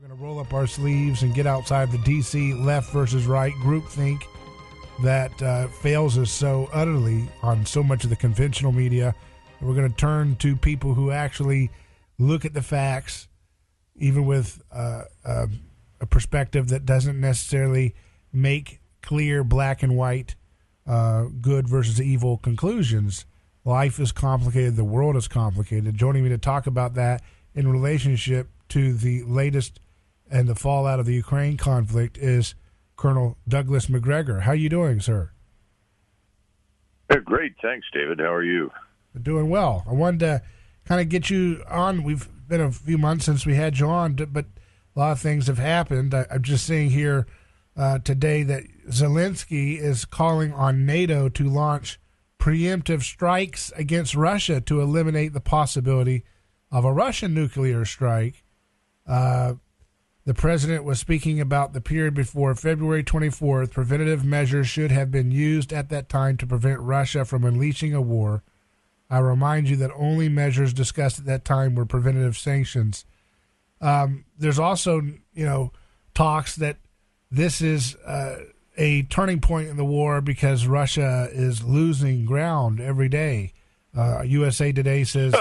We're going to roll up our sleeves and get outside the DC left versus right groupthink that fails us so utterly on so much of the conventional media. And we're going to turn to people who actually look at the facts, even with a perspective that doesn't necessarily make clear black and white good versus evil conclusions. Life is complicated. The world is complicated. Joining me to talk about that in relationship to the latest and the fallout of the Ukraine conflict is Colonel Douglas Macgregor. How are you doing, sir? Great. Thanks, David. How are you? Doing well. I wanted to kind of get you on. We've been a few months since we had you on, but a lot of things have happened. I'm just seeing here today that Zelenskyy is calling on NATO to launch preemptive strikes against Russia to eliminate the possibility of a Russian nuclear strike. The president was speaking about the period before February 24th. Preventative measures should have been used at that time to prevent Russia from unleashing a war. I remind you that only measures discussed at that time were preventative sanctions. There's also, talks that this is a turning point in the war because Russia is losing ground every day. USA Today says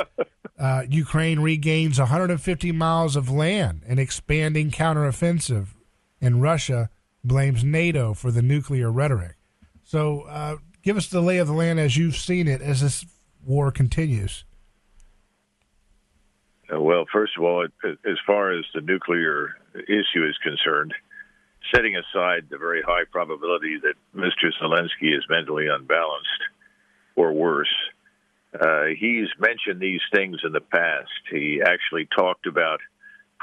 Ukraine regains 150 miles of land, an expanding counteroffensive, and Russia blames NATO for the nuclear rhetoric. So give us the lay of the land as you've seen it as this war continues. Well, first of all, as far as the nuclear issue is concerned, setting aside the very high probability that Mr. Zelenskyy is mentally unbalanced or worse, he's mentioned these things in the past. He actually talked about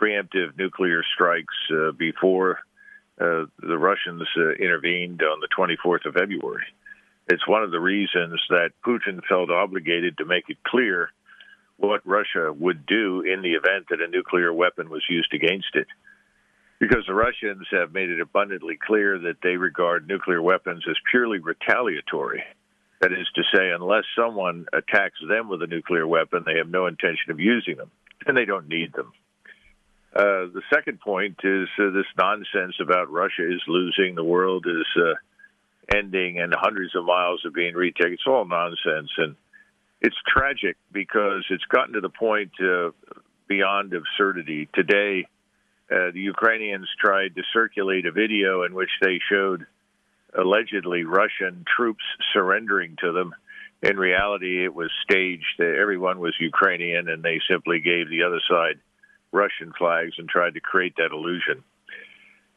preemptive nuclear strikes before the Russians intervened on the 24th of February. It's one of the reasons that Putin felt obligated to make it clear what Russia would do in the event that a nuclear weapon was used against it. Because the Russians have made it abundantly clear that they regard nuclear weapons as purely retaliatory. That is to say, unless someone attacks them with a nuclear weapon, they have no intention of using them, and they don't need them. The second point is this nonsense about Russia is losing, the world is ending, and hundreds of miles are being retaken. It's all nonsense, and it's tragic because it's gotten to the point beyond absurdity. Today, the Ukrainians tried to circulate a video in which they showed allegedly Russian troops surrendering to them. In reality, it was staged. Everyone was Ukrainian, and they simply gave the other side Russian flags and tried to create that illusion.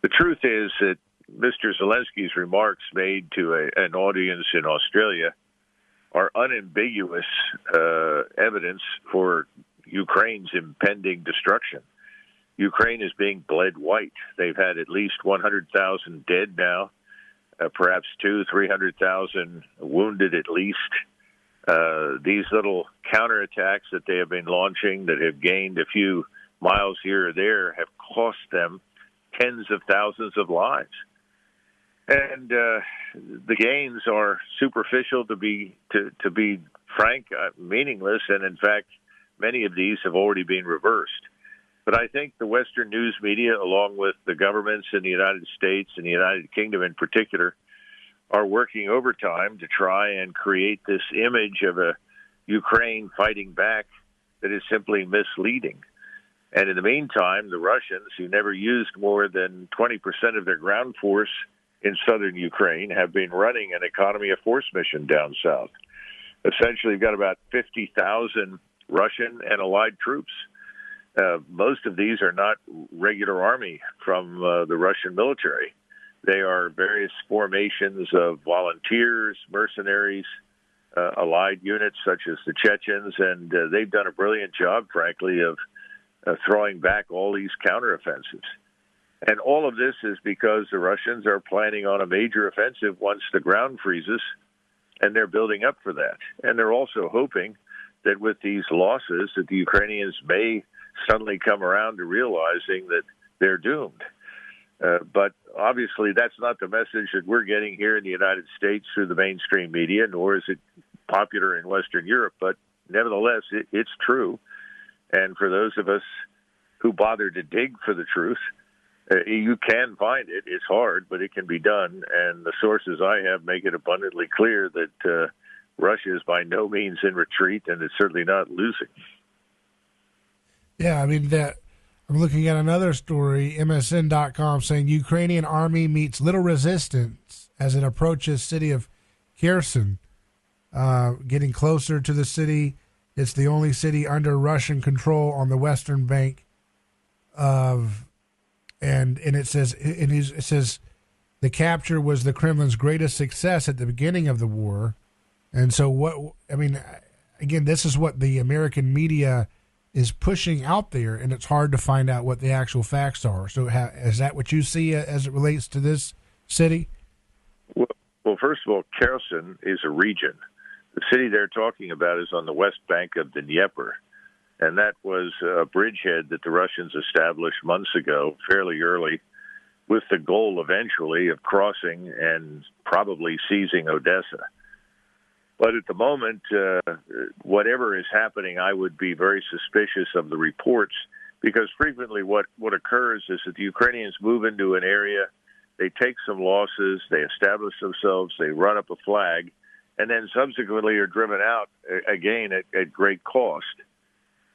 The truth is that Mr. Zelenskyy's remarks made to an audience in Australia are unambiguous evidence for Ukraine's impending destruction. Ukraine is being bled white. They've had at least 100,000 dead now, perhaps 300,000 wounded at least. These little counterattacks that they have been launching that have gained a few miles here or there have cost them tens of thousands of lives. And the gains are superficial, to be frank, meaningless, and in fact, many of these have already been reversed. But I think the Western news media, along with the governments in the United States and the United Kingdom in particular, are working overtime to try and create this image of a Ukraine fighting back that is simply misleading. And in the meantime, the Russians, who never used more than 20% of their ground force in southern Ukraine, have been running an economy of force mission down south. Essentially, you've got about 50,000 Russian and allied troops. Most of these are not regular army from the Russian military. They are various formations of volunteers, mercenaries, allied units such as the Chechens, and they've done a brilliant job, frankly, of throwing back all these counteroffensives. And all of this is because the Russians are planning on a major offensive once the ground freezes, and they're building up for that. And they're also hoping that with these losses that the Ukrainians may suddenly come around to realizing that they're doomed. But obviously that's not the message that we're getting here in the United States through the mainstream media, nor is it popular in Western Europe. But nevertheless, it's true. And for those of us who bother to dig for the truth. You can find it. It's hard, but it can be done. And the sources I have make it abundantly clear that Russia is by no means in retreat, and it's certainly not losing. Yeah, I mean, that I'm looking at another story, MSN.com, saying Ukrainian army meets little resistance as it approaches city of Kherson. Getting closer to the city. It's the only city under Russian control on the western bank of, and it says the capture was the Kremlin's greatest success at the beginning of the war. And so again, this is what the American media is pushing out there, and it's hard to find out what the actual facts are. So is that what you see as it relates to this city? Well, first of all, Kherson is a region. The city they're talking about is on the west bank of the Dnieper, and that was a bridgehead that the Russians established months ago, fairly early, with the goal eventually of crossing and probably seizing Odessa. But at the moment, whatever is happening, I would be very suspicious of the reports, because frequently what occurs is that the Ukrainians move into an area, they take some losses, they establish themselves, they run up a flag, and then subsequently are driven out again at great cost.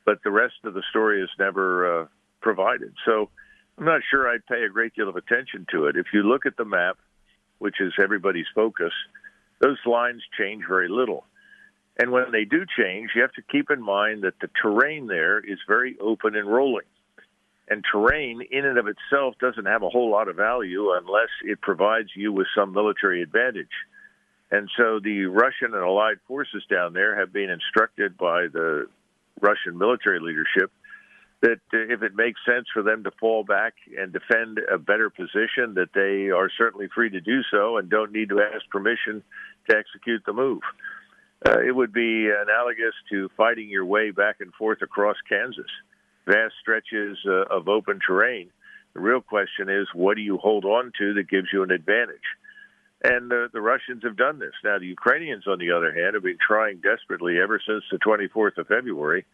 But the rest of the story is never provided. So I'm not sure I'd pay a great deal of attention to it. If you look at the map, which is everybody's focus, those lines change very little. And when they do change, you have to keep in mind that the terrain there is very open and rolling. And terrain in and of itself doesn't have a whole lot of value unless it provides you with some military advantage. And so the Russian and allied forces down there have been instructed by the Russian military leadership that if it makes sense for them to fall back and defend a better position, that they are certainly free to do so and don't need to ask permission to execute the move. It would be analogous to fighting your way back and forth across Kansas, vast stretches of open terrain. The real question is, what do you hold on to that gives you an advantage? And the Russians have done this. Now, the Ukrainians, on the other hand, have been trying desperately ever since the 24th of February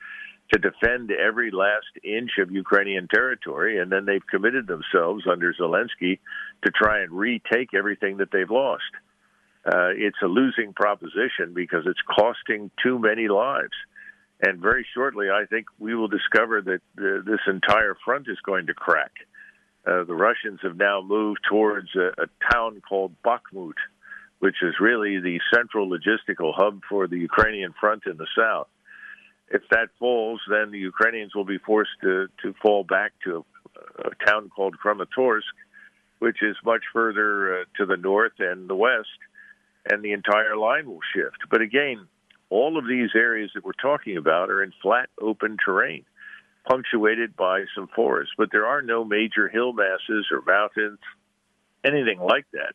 to defend every last inch of Ukrainian territory, and then they've committed themselves under Zelenskyy to try and retake everything that they've lost. It's a losing proposition because it's costing too many lives. And very shortly, I think we will discover that this entire front is going to crack. The Russians have now moved towards a town called Bakhmut, which is really the central logistical hub for the Ukrainian front in the south. If that falls, then the Ukrainians will be forced to fall back to a town called Kramatorsk, which is much further to the north and the west, and the entire line will shift. But again, all of these areas that we're talking about are in flat, open terrain, punctuated by some forests. But there are no major hill masses or mountains, anything like that.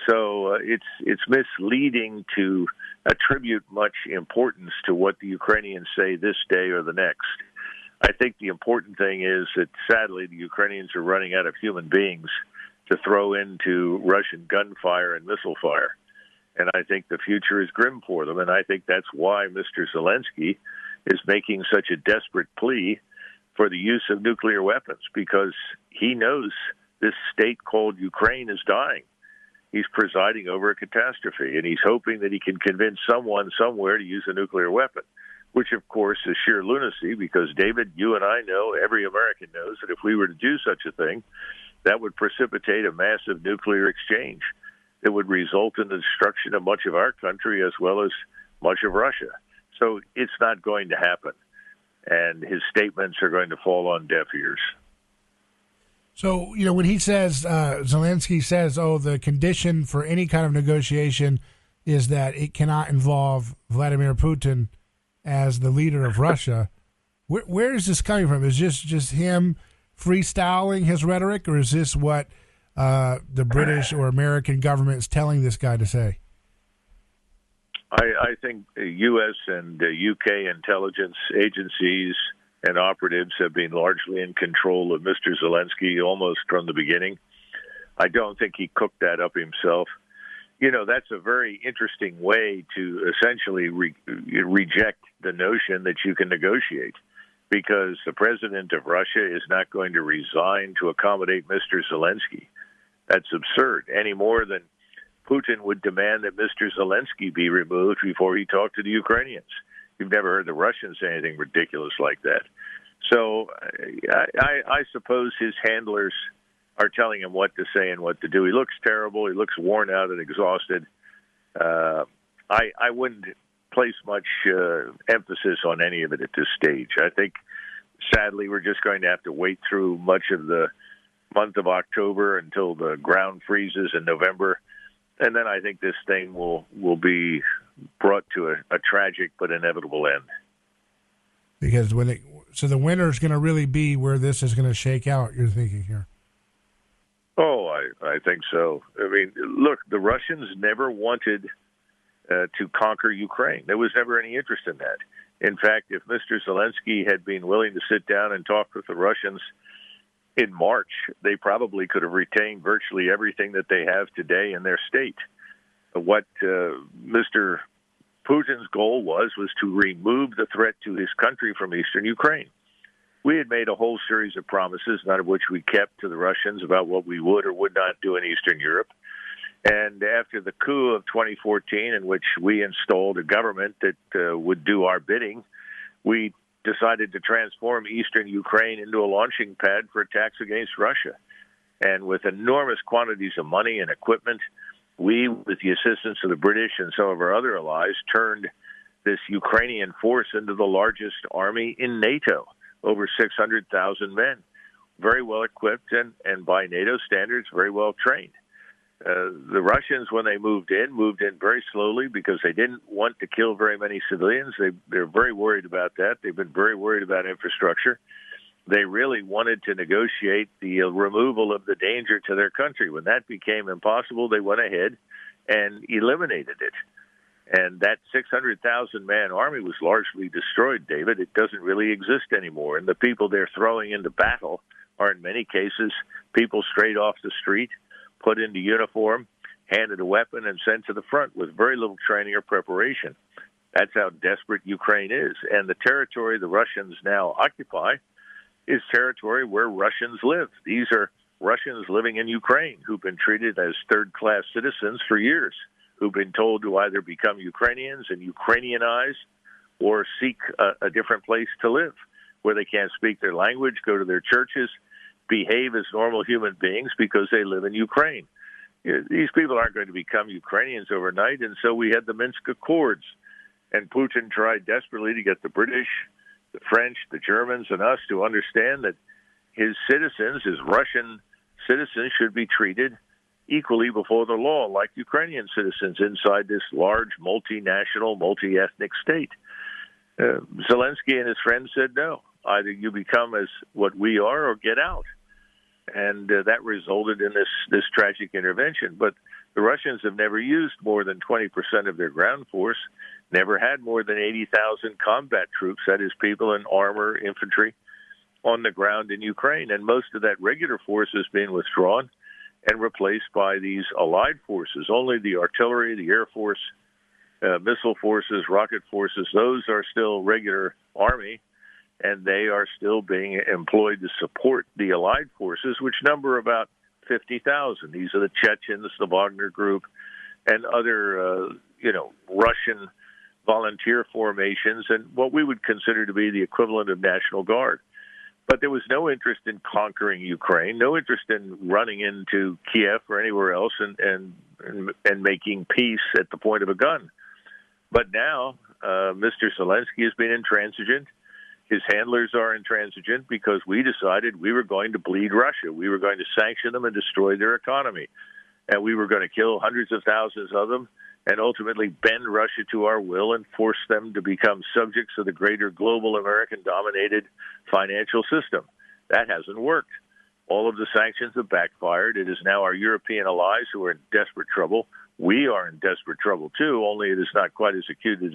So it's misleading to attribute much importance to what the Ukrainians say this day or the next. I think the important thing is that, sadly, the Ukrainians are running out of human beings to throw into Russian gunfire and missile fire. And I think the future is grim for them. And I think that's why Mr. Zelenskyy is making such a desperate plea for the use of nuclear weapons, because he knows this state called Ukraine is dying. He's presiding over a catastrophe, and he's hoping that he can convince someone somewhere to use a nuclear weapon, which, of course, is sheer lunacy, because, David, you and I know, every American knows, that if we were to do such a thing, that would precipitate a massive nuclear exchange. It would result in the destruction of much of our country as well as much of Russia. So it's not going to happen, and his statements are going to fall on deaf ears. So, when he says, Zelenskyy says, the condition for any kind of negotiation is that it cannot involve Vladimir Putin as the leader of Russia, where is this coming from? Is this just him freestyling his rhetoric, or is this what the British or American government is telling this guy to say? I think U.S. and U.K. intelligence agencies and operatives have been largely in control of Mr. Zelenskyy almost from the beginning. I don't think he cooked that up himself. That's a very interesting way to essentially reject the notion that you can negotiate. because the president of Russia is not going to resign to accommodate Mr. Zelenskyy. That's absurd, any more than Putin would demand that Mr. Zelenskyy be removed before he talked to the Ukrainians. You've never heard the Russians say anything ridiculous like that. So I suppose his handlers are telling him what to say and what to do. He looks terrible. He looks worn out and exhausted. I wouldn't place much emphasis on any of it at this stage. I think, sadly, we're just going to have to wait through much of the month of October until the ground freezes in November. And then I think this thing will be brought to a tragic but inevitable end. Because so the winter is going to really be where this is going to shake out, you're thinking here. Oh, I think so. I mean, look, the Russians never wanted to conquer Ukraine. There was never any interest in that. In fact, if Mr. Zelenskyy had been willing to sit down and talk with the Russians in March, they probably could have retained virtually everything that they have today in their state. What Mr. Putin's goal was to remove the threat to his country from eastern Ukraine. We had made a whole series of promises, none of which we kept to the Russians, about what we would or would not do in Eastern Europe. And after the coup of 2014, in which we installed a government that would do our bidding, we decided to transform eastern Ukraine into a launching pad for attacks against Russia. And with enormous quantities of money and equipment, we, with the assistance of the British and some of our other allies, turned this Ukrainian force into the largest army in NATO, over 600,000 men, very well equipped and by NATO standards, very well trained. The Russians, when they moved in very slowly because they didn't want to kill very many civilians. They're very worried about that. They've been very worried about infrastructure. They really wanted to negotiate the removal of the danger to their country. When that became impossible, they went ahead and eliminated it. And that 600,000-man army was largely destroyed, David. It doesn't really exist anymore. And the people they're throwing into battle are, in many cases, people straight off the street, put into uniform, handed a weapon, and sent to the front with very little training or preparation. That's how desperate Ukraine is. And the territory the Russians now occupy is territory where Russians live. These are Russians living in Ukraine who've been treated as third-class citizens for years, who've been told to either become Ukrainians and Ukrainianize or seek a different place to live, where they can't speak their language, go to their churches, behave as normal human beings because they live in Ukraine. These people aren't going to become Ukrainians overnight, and so we had the Minsk Accords, and Putin tried desperately to get the British, the French, the Germans, and us to understand that his citizens, his Russian citizens, should be treated equally before the law, like Ukrainian citizens inside this large, multinational, multi-ethnic state. Zelenskyy and his friends said no. Either you become as what we are or get out. And that resulted in this tragic intervention. But the Russians have never used more than 20% of their ground force, never had more than 80,000 combat troops, that is, people in armor, infantry, on the ground in Ukraine. And most of that regular force has been withdrawn and replaced by these allied forces. Only the artillery, the Air Force, missile forces, rocket forces, those are still regular army, and they are still being employed to support the allied forces, which number about 50,000. These are the Chechens, the Wagner Group, and other, Russian volunteer formations, and what we would consider to be the equivalent of National Guard. But there was no interest in conquering Ukraine, no interest in running into Kiev or anywhere else and making peace at the point of a gun. But now, Mr. Zelenskyy has been intransigent. His handlers are intransigent because we decided we were going to bleed Russia. We were going to sanction them and destroy their economy. And we were going to kill hundreds of thousands of them and ultimately bend Russia to our will and force them to become subjects of the greater global American-dominated financial system. That hasn't worked. All of the sanctions have backfired. It is now our European allies who are in desperate trouble. We are in desperate trouble, too, only it is not quite as acute as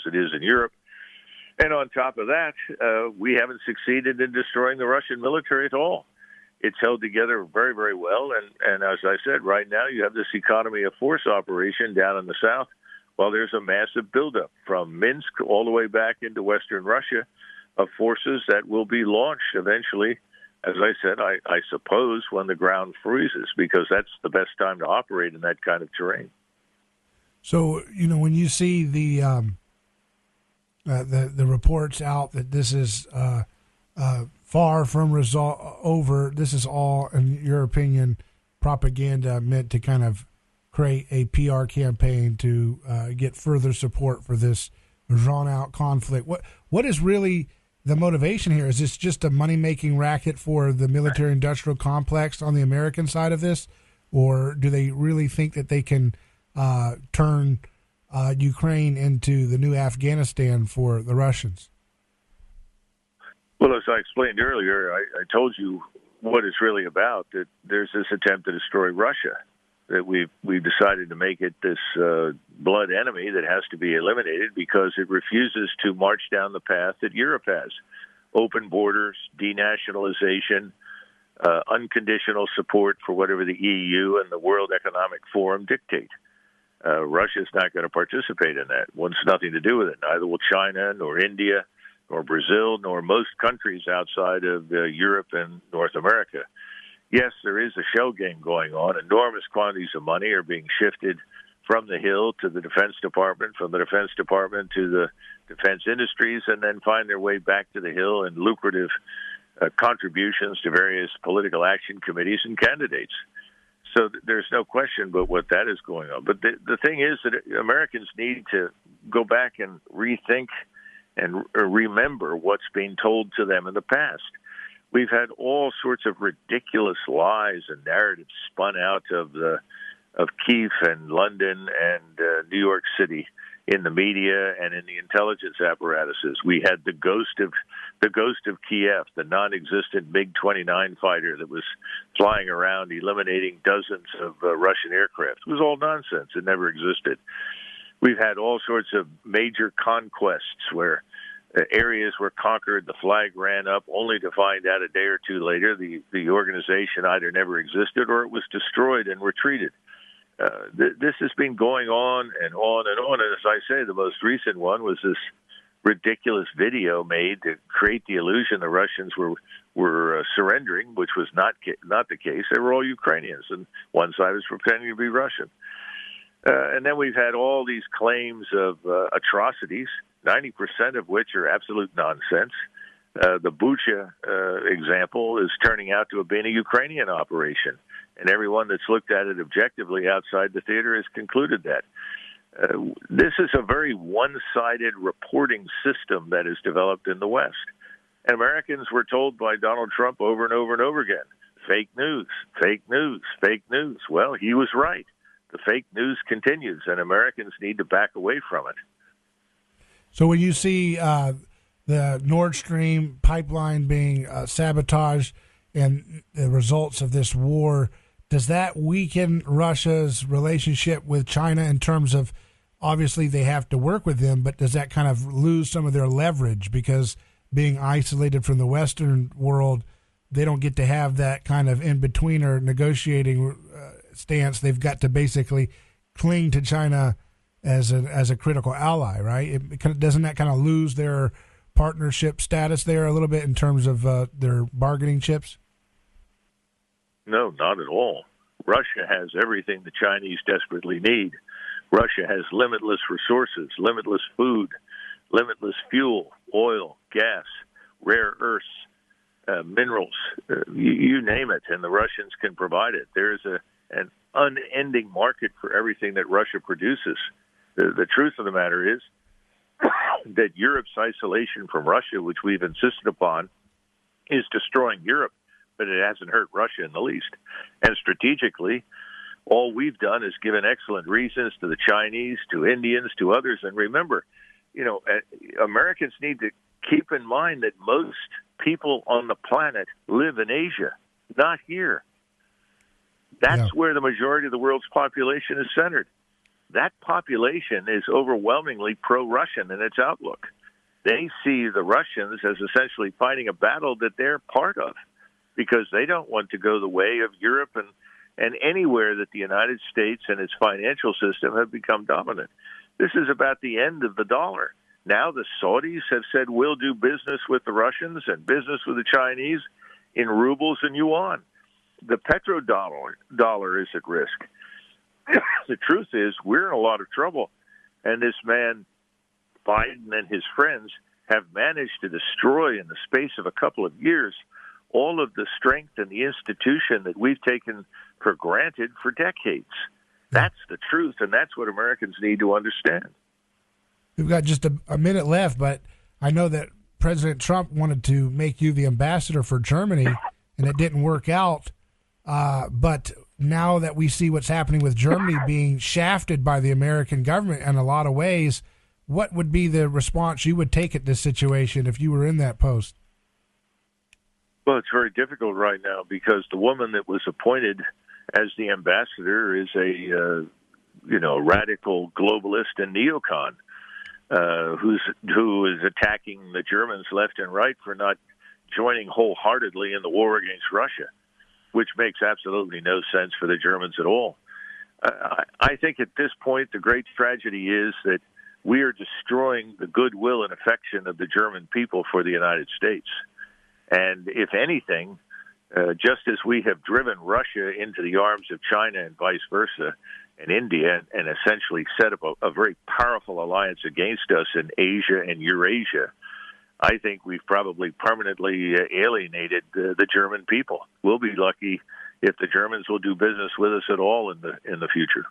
it is in Europe. And on top of that, we haven't succeeded in destroying the Russian military at all. It's held together very, very well. And as I said, right now you have this economy of force operation down in the south, while there's a massive buildup from Minsk all the way back into Western Russia of forces that will be launched eventually. As I said, I suppose when the ground freezes, because that's the best time to operate in that kind of terrain. So, when you see the reports out that this is far from over, this is all, in your opinion, propaganda meant to kind of create a PR campaign to get further support for this drawn-out conflict. What is really the motivation here? Is this just a money-making racket for the military-industrial complex on the American side of this, or do they really think that they can turn Ukraine into the new Afghanistan for the Russians? Well, as I explained earlier, I told you what it's really about, that there's this attempt to destroy Russia, that we've decided to make it this blood enemy that has to be eliminated because it refuses to march down the path that Europe has. Open borders, denationalization, unconditional support for whatever the EU and the World Economic Forum dictate. Russia's not going to participate in that. Wants nothing to do with it. Neither will China, nor India, nor Brazil, nor most countries outside of Europe and North America. Yes, there is a shell game going on. Enormous quantities of money are being shifted from the Hill to the Defense Department, from the Defense Department to the defense industries, and then find their way back to the Hill in lucrative contributions to various political action committees and candidates. So there's no question but what that is going on. But the thing is that Americans need to go back and rethink and remember what's being told to them in the past. We've had all sorts of ridiculous lies and narratives spun out of Kyiv and London and New York City in the media and in the intelligence apparatuses. We had the ghost of Kiev, the non-existent MiG-29 fighter that was flying around eliminating dozens of Russian aircraft. It was all nonsense. It never existed. We've had all sorts of major conquests where areas were conquered, the flag ran up, only to find out a day or two later the organization either never existed or it was destroyed and retreated. This has been going on and on and on. And as I say, the most recent one was this ridiculous video made to create the illusion the Russians were surrendering, which was not the case. They were all Ukrainians, and one side was pretending to be Russian. And then we've had all these claims of atrocities, 90% of which are absolute nonsense. The Bucha example is turning out to have been a Ukrainian operation, and everyone that's looked at it objectively outside the theater has concluded that. This is a very one-sided reporting system that is developed in the West. And Americans were told by Donald Trump over and over and over again, fake news, fake news, fake news. Well, he was right. The fake news continues, and Americans need to back away from it. So when you see the Nord Stream pipeline being sabotaged and the results of this war, does that weaken Russia's relationship with China in terms of, obviously they have to work with them, but does that kind of lose some of their leverage because being isolated from the Western world, they don't get to have that kind of in-betweener negotiating stance? They've got to basically cling to China as a critical ally, right? Doesn't that kind of lose their partnership status there a little bit in terms of their bargaining chips? No, not at all. Russia has everything the Chinese desperately need. Russia has limitless resources, limitless food, limitless fuel, oil, gas, rare earths, minerals, you name it, and the Russians can provide it. There is an unending market for everything that Russia produces. The truth of the matter is that Europe's isolation from Russia, which we've insisted upon, is destroying Europe, but it hasn't hurt Russia in the least. And strategically, all we've done is given excellent reasons to the Chinese, to Indians, to others. And remember, Americans need to keep in mind that most people on the planet live in Asia, not here. That's where the majority of the world's population is centered. That population is overwhelmingly pro-Russian in its outlook. They see the Russians as essentially fighting a battle that they're part of because they don't want to go the way of Europe and anywhere that the United States and its financial system have become dominant. This is about the end of the dollar. Now the Saudis have said we'll do business with the Russians and business with the Chinese in rubles and yuan. The petrodollar is at risk. The truth is we're in a lot of trouble. And this man, Biden, and his friends have managed to destroy in the space of a couple of years all of the strength and the institution that we've taken for granted for decades. That's the truth, and that's what Americans need to understand. We've got just a minute left, but I know that President Trump wanted to make you the ambassador for Germany, and it didn't work out. But now that we see what's happening with Germany being shafted by the American government in a lot of ways, what would be the response you would take at this situation if you were in that post? Well, it's very difficult right now because the woman that was appointed as the ambassador is a radical globalist and neocon who is attacking the Germans left and right for not joining wholeheartedly in the war against Russia, which makes absolutely no sense for the Germans at all. I think at this point the great tragedy is that we are destroying the goodwill and affection of the German people for the United States. And if anything, just as we have driven Russia into the arms of China and vice versa, and India, and essentially set up a very powerful alliance against us in Asia and Eurasia, I think we've probably permanently alienated the German people. We'll be lucky if the Germans will do business with us at all in the future.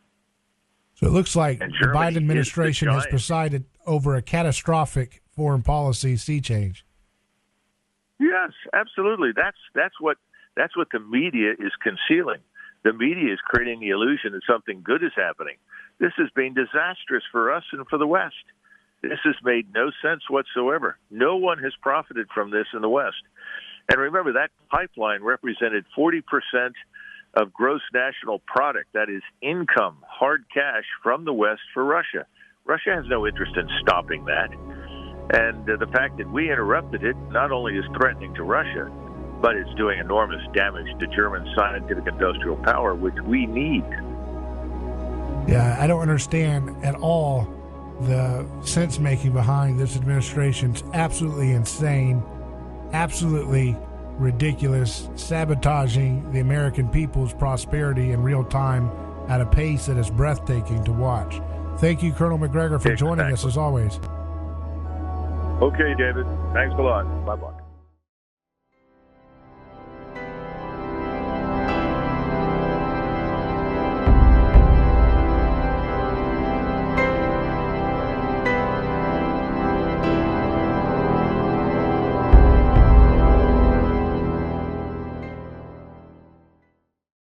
So it looks like the Biden administration has presided over a catastrophic foreign policy sea change. Yes, absolutely. That's what the media is concealing. The media is creating the illusion that something good is happening. This has been disastrous for us and for the West. This has made no sense whatsoever. No one has profited from this in the West. And remember, that pipeline represented 40% of gross national product, that is income, hard cash from the West for Russia. Russia has no interest in stopping that. And the fact that we interrupted it not only is threatening to Russia, but it's doing enormous damage to German scientific industrial power, which we need. Yeah, I don't understand at all the sense-making behind this administration. It's absolutely insane, absolutely ridiculous, sabotaging the American people's prosperity in real time at a pace that is breathtaking to watch. Thank you, Colonel Macgregor, for joining us as always. Okay, David. Thanks a lot. Bye-bye.